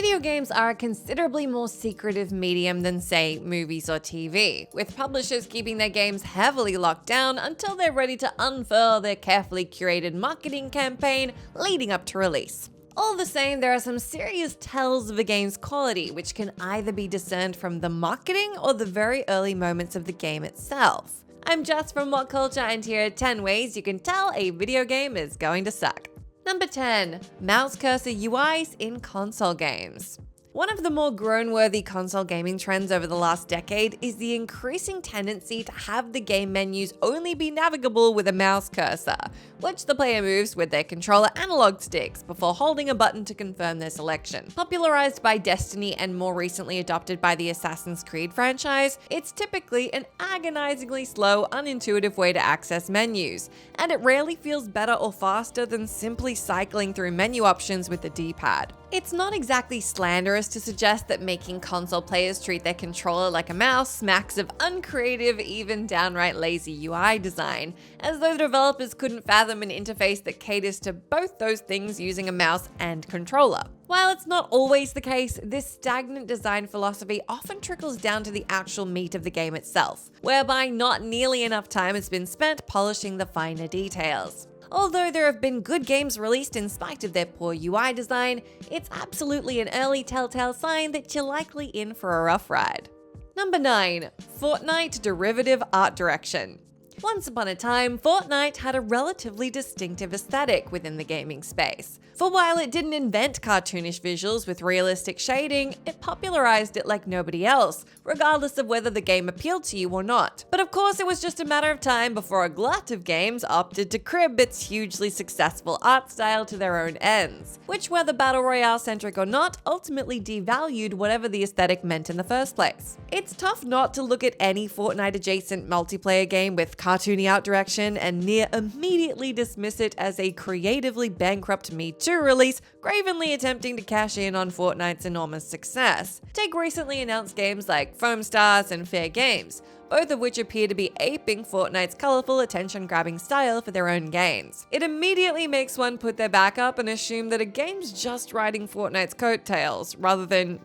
Video games are a considerably more secretive medium than, say, movies or TV, with publishers keeping their games heavily locked down until they're ready to unfurl their carefully curated marketing campaign leading up to release. All the same, there are some serious tells of a game's quality, which can either be discerned from the marketing or the very early moments of the game itself. I'm Jess from WhatCulture, and here are 10 ways you can tell a video game is going to suck. Number 10. Mouse cursor UIs in console games. One of the more groan-worthy console gaming trends over the last decade is the increasing tendency to have the game menus only be navigable with a mouse cursor, which the player moves with their controller analog sticks before holding a button to confirm their selection. Popularized by Destiny and more recently adopted by the Assassin's Creed franchise, it's typically an agonizingly slow, unintuitive way to access menus, and it rarely feels better or faster than simply cycling through menu options with the D-pad. It's not exactly slanderous to suggest that making console players treat their controller like a mouse smacks of uncreative, even downright lazy UI design, as though developers couldn't fathom an interface that caters to both those things using a mouse and controller. While it's not always the case, this stagnant design philosophy often trickles down to the actual meat of the game itself, whereby not nearly enough time has been spent polishing the finer details. Although there have been good games released in spite of their poor UI design, it's absolutely an early telltale sign that you're likely in for a rough ride. Number 9. FORTNITE derivative art direction. Once upon a time, FORTNITE had a relatively distinctive aesthetic within the gaming space. For while it didn't invent cartoonish visuals with realistic shading, it popularized it like nobody else, regardless of whether the game appealed to you or not. But of course, it was just a matter of time before a glut of games opted to crib its hugely successful art style to their own ends, which, whether battle royale centric or not, ultimately devalued whatever the aesthetic meant in the first place. It's tough not to look at any FORTNITE adjacent multiplayer game with cartoony art direction and near immediately dismiss it as a creatively bankrupt Me Too release, gravenly attempting to cash in on FORTNITE's enormous success. Take recently announced games like Foam Stars and Fair Games, both of which appear to be aping FORTNITE's colorful, attention-grabbing style for their own gains. It immediately makes one put their back up and assume that a game's just riding FORTNITE's coattails, rather than,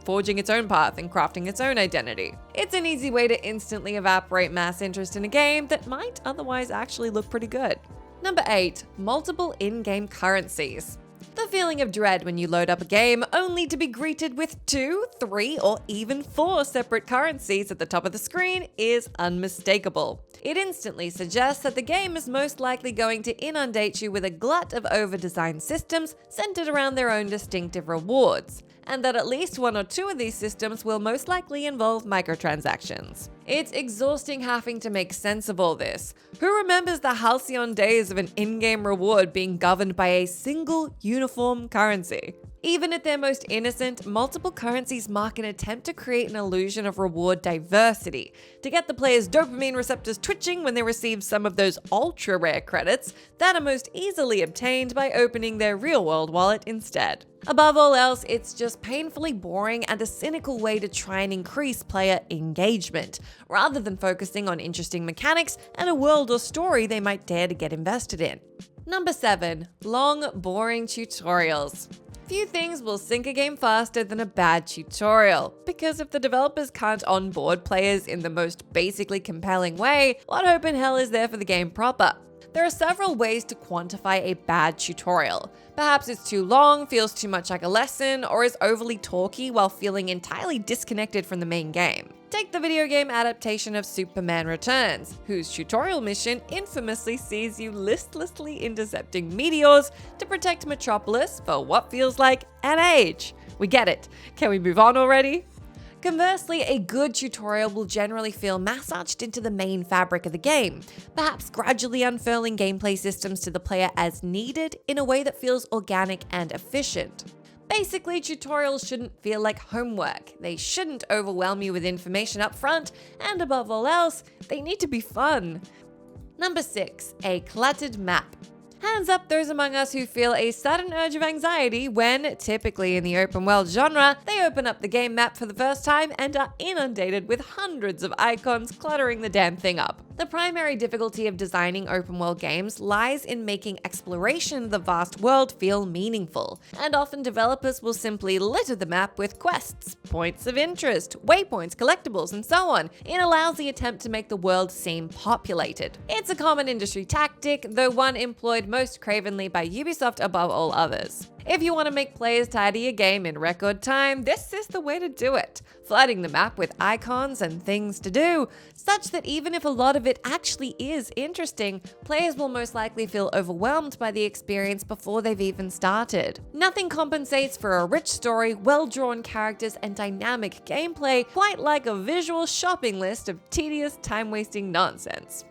forging its own path and crafting its own identity. It's an easy way to instantly evaporate mass interest in a game that might otherwise actually look pretty good. Number 8. Multiple in-game currencies. The feeling of dread when you load up a game only to be greeted with 2, 3, or even 4 separate currencies at the top of the screen is unmistakable. It instantly suggests that the game is most likely going to inundate you with a glut of over-designed systems centered around their own distinctive rewards, and that at least 1 or 2 of these systems will most likely involve microtransactions. It's exhausting having to make sense of all this. Who remembers the halcyon days of an in-game reward being governed by a single uniform currency? Even at their most innocent, multiple currencies mark an attempt to create an illusion of reward diversity, to get the player's dopamine receptors twitching when they receive some of those ultra-rare credits that are most easily obtained by opening their real-world wallet instead. Above all else, it's just painfully boring and a cynical way to try and increase player engagement, rather than focusing on interesting mechanics and a world or story they might dare to get invested in. Number 7. Long, boring tutorials. Few things will sink a game faster than a bad tutorial, because if the developers can't onboard players in the most basically compelling way, what hope in hell is there for the game proper? There are several ways to quantify a bad tutorial. Perhaps it's too long, feels too much like a lesson, or is overly talky while feeling entirely disconnected from the main game. Take the video game adaptation of Superman Returns, whose tutorial mission infamously sees you listlessly intercepting meteors to protect Metropolis for what feels like an age. We get it. Can we move on already? Conversely, a good tutorial will generally feel massaged into the main fabric of the game, perhaps gradually unfurling gameplay systems to the player as needed in a way that feels organic and efficient. Basically, tutorials shouldn't feel like homework, they shouldn't overwhelm you with information up front, and above all else, they need to be fun. Number 6. A cluttered map. Hands up those among us who feel a sudden urge of anxiety when, typically in the open world genre, they open up the game map for the first time and are inundated with hundreds of icons cluttering the damn thing up. The primary difficulty of designing open world games lies in making exploration of the vast world feel meaningful, and often developers will simply litter the map with quests, points of interest, waypoints, collectibles, and so on, in a lousy attempt to make the world seem populated. It's a common industry tactic, though one employed most cravenly by Ubisoft above all others. If you want to make players tidy your game in record time, this is the way to do it. Flooding the map with icons and things to do, such that even if a lot of it actually is interesting, players will most likely feel overwhelmed by the experience before they've even started. Nothing compensates for a rich story, well-drawn characters, and dynamic gameplay quite like a visual shopping list of tedious, time-wasting nonsense.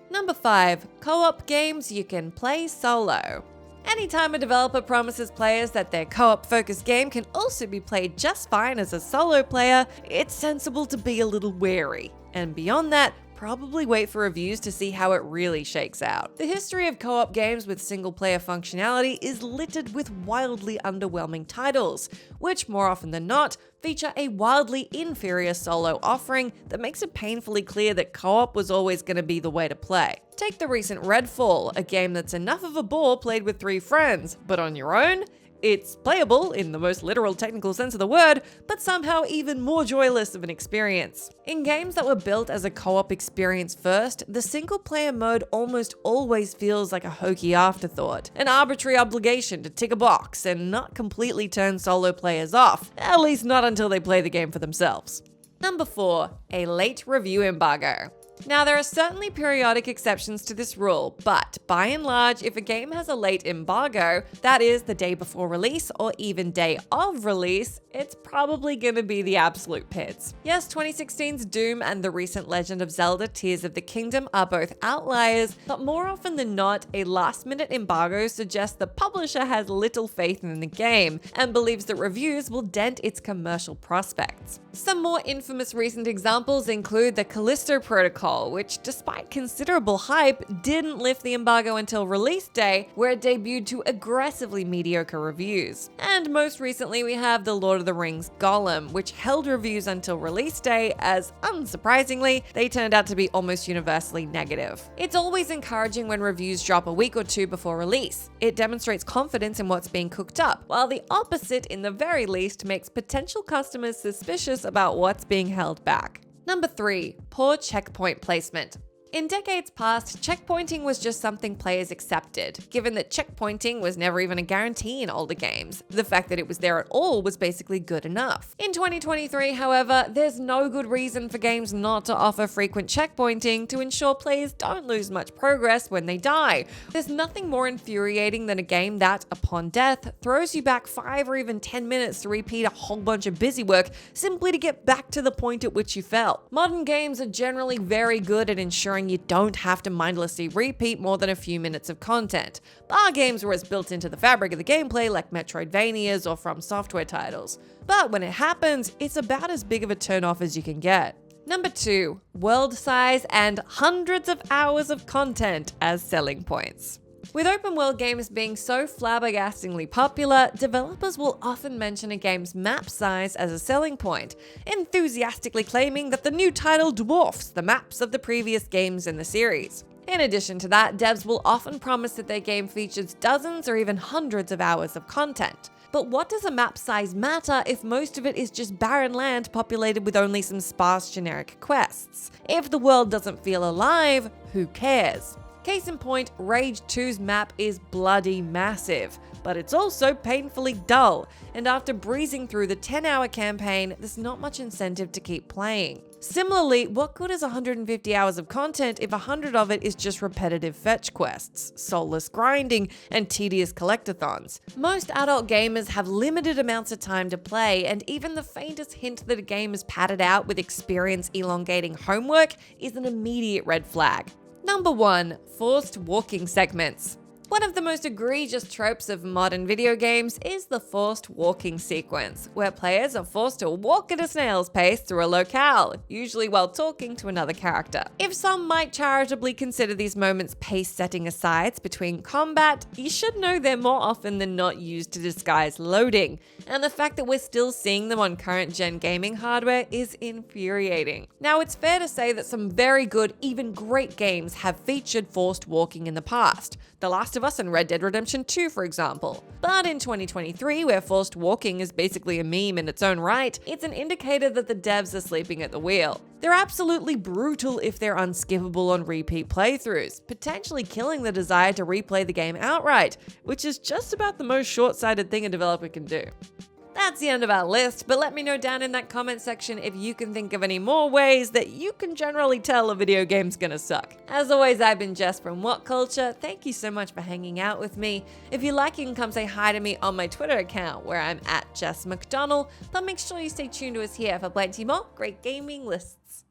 Number 5. Co-op games you can play solo. Anytime a developer promises players that their co-op focused game can also be played just fine as a solo player, it's sensible to be a little wary. And beyond that, probably wait for reviews to see how it really shakes out. The history of co-op games with single-player functionality is littered with wildly underwhelming titles, which more often than not feature a wildly inferior solo offering that makes it painfully clear that co-op was always going to be the way to play. Take the recent Redfall, a game that's enough of a bore played with 3 friends, but on your own, it's playable in the most literal technical sense of the word, but somehow even more joyless of an experience. In games that were built as a co-op experience first, the single-player mode almost always feels like a hokey afterthought, an arbitrary obligation to tick a box and not completely turn solo players off, at least not until they play the game for themselves. Number 4, a late review embargo. Now, there are certainly periodic exceptions to this rule, but by and large, if a game has a late embargo, that is the day before release or even day of release, it's probably gonna be the absolute pits. Yes, 2016's Doom and the recent Legend of Zelda Tears of the Kingdom are both outliers, but more often than not, a last-minute embargo suggests the publisher has little faith in the game and believes that reviews will dent its commercial prospects. Some more infamous recent examples include the Callisto Protocol, which, despite considerable hype, didn't lift the embargo until release day, where it debuted to aggressively mediocre reviews. And most recently, we have the Lord of the Rings Gollum, which held reviews until release day, as, unsurprisingly, they turned out to be almost universally negative. It's always encouraging when reviews drop a week or 2 before release. It demonstrates confidence in what's being cooked up, while the opposite, in the very least, makes potential customers suspicious about what's being held back. Number 3, poor checkpoint placement. In decades past, checkpointing was just something players accepted, given that checkpointing was never even a guarantee in older games. The fact that it was there at all was basically good enough. In 2023, however, there's no good reason for games not to offer frequent checkpointing to ensure players don't lose much progress when they die. There's nothing more infuriating than a game that, upon death, throws you back 5 or even 10 minutes to repeat a whole bunch of busy work simply to get back to the point at which you fell. Modern games are generally very good at ensuring you don't have to mindlessly repeat more than a few minutes of content, bar games where it's built into the fabric of the gameplay like Metroidvanias or From Software titles. But when it happens, it's about as big of a turn-off as you can get. Number 2, world size and hundreds of hours of content as selling points. With open world games being so flabbergastingly popular, developers will often mention a game's map size as a selling point, enthusiastically claiming that the new title dwarfs the maps of the previous games in the series. In addition to that, devs will often promise that their game features dozens or even hundreds of hours of content. But what does a map size matter if most of it is just barren land populated with only some sparse generic quests? If the world doesn't feel alive, who cares? Case in point, Rage 2's map is bloody massive, but it's also painfully dull, and after breezing through the 10-hour campaign, there's not much incentive to keep playing. Similarly, what good is 150 hours of content if 100 of it is just repetitive fetch quests, soulless grinding, and tedious collectathons? Most adult gamers have limited amounts of time to play, and even the faintest hint that a game is padded out with experience elongating homework is an immediate red flag. Number 1, forced walking segments. One of the most egregious tropes of modern video games is the forced walking sequence, where players are forced to walk at a snail's pace through a locale, usually while talking to another character. If some might charitably consider these moments pace-setting asides between combat, you should know they're more often than not used to disguise loading, and the fact that we're still seeing them on current-gen gaming hardware is infuriating. Now, it's fair to say that some very good, even great games have featured forced walking in the past. The Last of Us and Red Dead Redemption 2, for example. But in 2023, where forced walking is basically a meme in its own right, it's an indicator that the devs are sleeping at the wheel. They're absolutely brutal if they're unskippable on repeat playthroughs, potentially killing the desire to replay the game outright, which is just about the most short-sighted thing a developer can do. That's the end of our list, but let me know down in that comment section if you can think of any more ways that you can generally tell a video game's gonna suck. As always, I've been Jess from WhatCulture. Thank you so much for hanging out with me. If you like, you can come say hi to me on my Twitter account, where I'm @JessMcDonnell, but make sure you stay tuned to us here for plenty more great gaming lists.